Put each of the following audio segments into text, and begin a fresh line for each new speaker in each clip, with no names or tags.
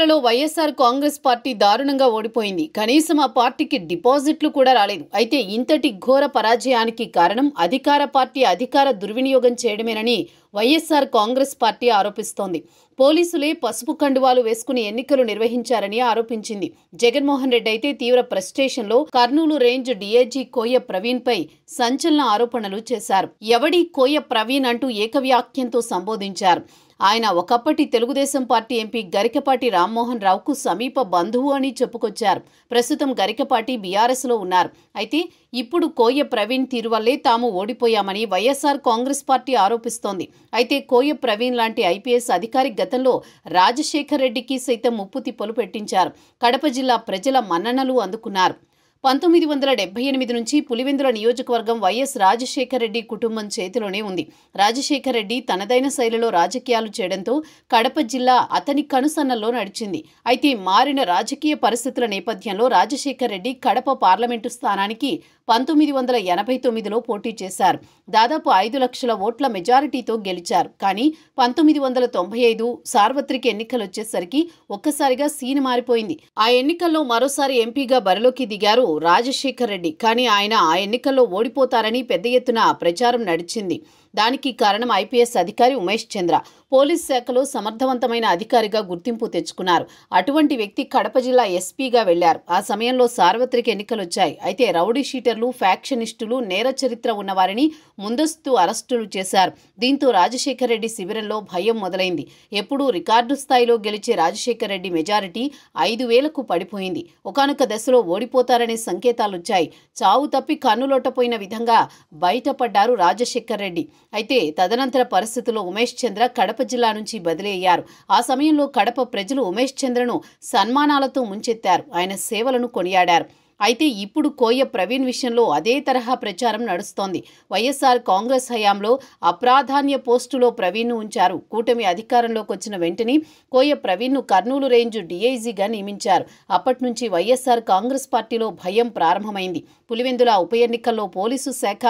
ఎన్నికలలో వైఎస్ఆర్ కాంగ్రెస్ పార్టీ దారుణంగా ఓడిపోయింది. కనీసం ఆ పార్టీకి డిపాజిట్లు కూడా రాలేదు. అయితే ఇంతటి ఘోర పరాజయానికి కారణం అధికార పార్టీ అధికార దుర్వినియోగం చేయడమేనని వైఎస్ఆర్ కాంగ్రెస్ పార్టీ ఆరోపిస్తోంది. పోలీసులే పసుపు కండువాలు వేసుకుని ఎన్నికలు నిర్వహించారని ఆరోపించింది. జగన్మోహన్ రెడ్డి అయితే తీవ్ర ఫ్రస్ట్రేషన్లో కర్నూలు రేంజ్ డీఐజీ కోయ ప్రవీణ్ పై సంచలన ఆరోపణలు చేశారు. ఎవడి కోయ ప్రవీణ్ అంటూ ఏకవ్యాఖ్యంతో సంబోధించారు. ఆయన ఒకప్పటి తెలుగుదేశం పార్టీ ఎంపీ గరికపాటి రామ్మోహన్ రావుకు సమీప బంధువు అని చెప్పుకొచ్చారు. ప్రస్తుతం గరికపాటి బీఆర్ఎస్లో ఉన్నారు. అయితే ఇప్పుడు కోయ ప్రవీణ్ తీరు వల్లే తాము ఓడిపోయామని వైఎస్ఆర్ కాంగ్రెస్ పార్టీ ఆరోపిస్తోంది. అయితే కోయ ప్రవీణ్ లాంటి ఐపీఎస్ అధికారి గతంలో రాజశేఖర్ రెడ్డికి సైతం ముప్పు తిప్పలు పెట్టించారు. కడప జిల్లా ప్రజల మన్ననలు అందుకున్నారు. 1978 నుంచి పులివెందుల నియోజకవర్గం వైఎస్ రాజశేఖర్ రెడ్డి కుటుంబం చేతిలోనే ఉంది. రాజశేఖర్ రెడ్డి తనదైన శైలిలో రాజకీయాలు చేయడంతో కడప జిల్లా అతని కనుసన్నల్లో నడిచింది. అయితే మారిన రాజకీయ పరిస్థితుల నేపథ్యంలో రాజశేఖర్ రెడ్డి కడప పార్లమెంటు స్థానానికి 1989లో పోటీ చేశారు. దాదాపు 5 లక్షల ఓట్ల మెజారిటీతో గెలిచారు. కానీ 1995 సార్వత్రిక ఎన్నికలొచ్చేసరికి ఒక్కసారిగా సీన్ మారిపోయింది. ఆ ఎన్నికల్లో మరోసారి ఎంపీగా బరిలోకి దిగారు రాజశేఖర్ రెడ్డి. కానీ ఆయన ఆ ఎన్నికల్లో ఓడిపోతారని పెద్ద ఎత్తున ప్రచారం నడిచింది. దానికి కారణం ఐపీఎస్ అధికారి ఉమేష్ చంద్ర. పోలీస్ శాఖలో సమర్థవంతమైన అధికారిగా గుర్తింపు తెచ్చుకున్నారు. అటువంటి వ్యక్తి కడప జిల్లా ఎస్పీగా వెళ్లారు. ఆ సమయంలో సార్వత్రిక ఎన్నికలొచ్చాయి. అయితే రౌడీ షీటర్లు, ఫ్యాక్షనిస్టులు, నేర చరిత్ర ఉన్నవారిని ముందస్తు అరెస్టులు చేశారు. దీంతో రాజశేఖర్ రెడ్డి శిబిరంలో భయం మొదలైంది. ఎప్పుడూ రికార్డు స్థాయిలో గెలిచే రాజశేఖర్ రెడ్డి మెజారిటీ 5,000కు పడిపోయింది. ఒకానొక దశలో ఓడిపోతారనే సంకేతాలొచ్చాయి. చావు తప్పి కన్నులోటపోయిన విధంగా బయటపడ్డారు రాజశేఖర్ రెడ్డి. అయితే తదనంతర పరిస్థితుల్లో ఉమేష్ చంద్ర కడప జిల్లా నుంచి బదిలీ అయ్యారు. ఆ సమయంలో కడప ప్రజలు ఉమేష్ చంద్రను సన్మానాలతో ముంచెత్తారు. ఆయన సేవలను కొనియాడారు. అయితే ఇప్పుడు కోయ ప్రవీణ్ విషయంలో అదే తరహా ప్రచారం నడుస్తోంది. వైఎస్ఆర్ కాంగ్రెస్ హయాంలో అప్రాధాన్య పోస్టులో ప్రవీణ్ను ఉంచారు. కూటమి అధికారంలోకి వచ్చిన వెంటనే కోయ ప్రవీణ్ను కర్నూలు రేంజ్ డీఐజీగా నియమించారు. అప్పటి నుంచి వైఎస్ఆర్ కాంగ్రెస్ పార్టీలో భయం ప్రారంభమైంది. పులివెందుల ఉప ఎన్నికల్లో పోలీసు శాఖ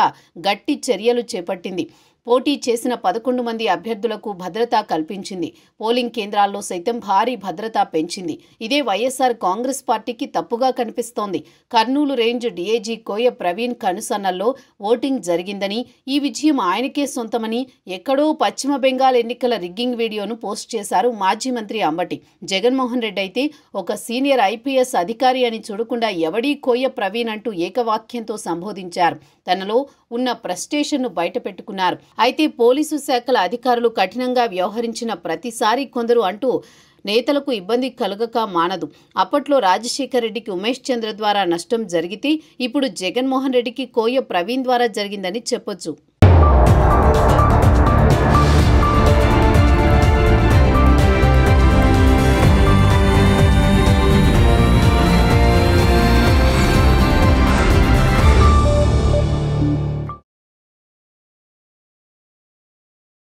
గట్టి చర్యలు చేపట్టింది. పోటీ చేసిన 11 మంది అభ్యర్థులకు భద్రత కల్పించింది. పోలింగ్ కేంద్రాల్లో సైతం భారీ భద్రత పెంచింది. ఇదే వైఎస్ఆర్ కాంగ్రెస్ పార్టీకి తప్పుగా కనిపిస్తోంది. కర్నూలు రేంజ్ డీఐజీ కోయ ప్రవీణ్ కనుసన్నల్లో ఓటింగ్ జరిగిందని, ఈ విజయం ఆయనకే సొంతమని ఎక్కడో పశ్చిమ బెంగాల్ ఎన్నికల రిగ్గింగ్ వీడియోను పోస్ట్ చేశారు మాజీ మంత్రి అంబటి. జగన్మోహన్ రెడ్డి అయితే ఒక సీనియర్ ఐపీఎస్ అధికారి అని చూడకుండా ఎవడీ కోయ ప్రవీణ్ అంటూ ఏకవాక్యంతో సంబోధించారు. తనలో ఉన్న ఫ్రస్ట్రేషన్ను బయటపెట్టుకున్నారు. అయితే పోలీసు శాఖల అధికారులు కఠినంగా వ్యవహరించిన ప్రతిసారి కొందరు అంటూ నేతలకు ఇబ్బంది కలగక మానదు. అప్పట్లో రాజశేఖర్ రెడ్డికి ఉమేష్ చంద్ర ద్వారా నష్టం జరిగితే ఇప్పుడు జగన్మోహన్ రెడ్డికి కోయ ప్రవీణ్ ద్వారా జరిగిందని చెప్పొచ్చు.